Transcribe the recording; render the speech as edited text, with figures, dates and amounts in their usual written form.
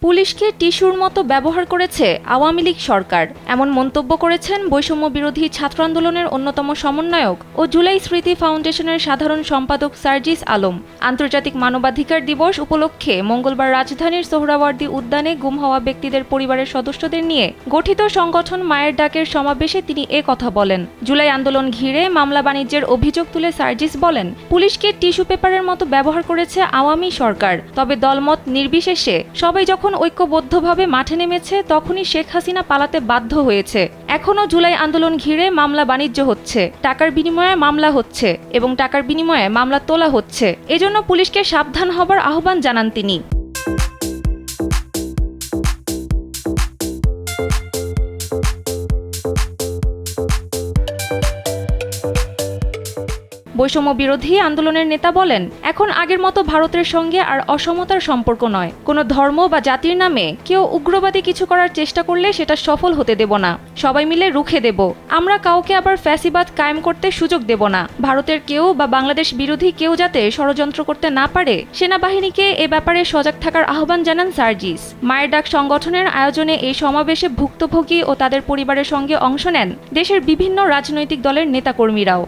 পুলিশকে টিস্যুর মতো ব্যবহার করেছে আওয়ামী লীগ সরকার, এমন মন্তব্য করেছেন বৈষম্য বিরোধী ছাত্র আন্দোলনের অন্যতম সমন্বয়ক ও জুলাই স্মৃতি ফাউন্ডেশনের সাধারণ সম্পাদক সার্জিস আলম। আন্তর্জাতিক মানবাধিকার দিবস উপলক্ষে মঙ্গলবার রাজধানীর সোহরাওয়ার্দী উদ্যানে গুম হওয়া ব্যক্তিদের পরিবারের সদস্যদের নিয়ে গঠিত সংগঠন মায়ের ডাকের সমাবেশে তিনি কথা বলেন। জুলাই আন্দোলন ঘিরে মামলা বাণিজ্যের অভিযোগ তুলে সার্জিস বলেন, পুলিশকে টিস্যু পেপারের মতো ব্যবহার করেছে আওয়ামী সরকার, তবে দলমত নির্বিশেষে সবাই যখন ঐক্যবদ্ধভাবে মাঠে নেমেছে তখনই শেখ হাসিনা পালাতে বাধ্য হয়েছে। এখনও জুলাই আন্দোলন ঘিরে মামলা বাণিজ্য হচ্ছে, টাকার বিনিময়ে মামলা হচ্ছে এবং টাকার বিনিময়ে মামলা তোলা হচ্ছে। এজন্য পুলিশকে সাবধান হবার আহ্বান জানান তিনি। বৈষম্য বিরোধী আন্দোলনের নেতা বলেন, এখন আগের মতো ভারতের সঙ্গে আর অসমতার সম্পর্ক নয়। কোনো ধর্ম বা জাতির নামে কেউ উগ্রবাদী কিছু করার চেষ্টা করলে সেটা সফল হতে দেব না, সবাই মিলে রুখে দেব। আমরা কাউকে আবার ফ্যাসিবাদ কায়েম করতে সুযোগ দেব না। ভারতের কেউ বা বাংলাদেশ বিরোধী কেউ যাতে ষড়যন্ত্র করতে না পারে, সেনাবাহিনীকে এ ব্যাপারে সজাগ থাকার আহ্বান জানান সার্জিস। মায়ের ডাক সংগঠনের আয়োজনে এই সমাবেশে ভুক্তভোগী ও তাদের পরিবারের সঙ্গে অংশ নেন দেশের বিভিন্ন রাজনৈতিক দলের নেতাকর্মীরাও।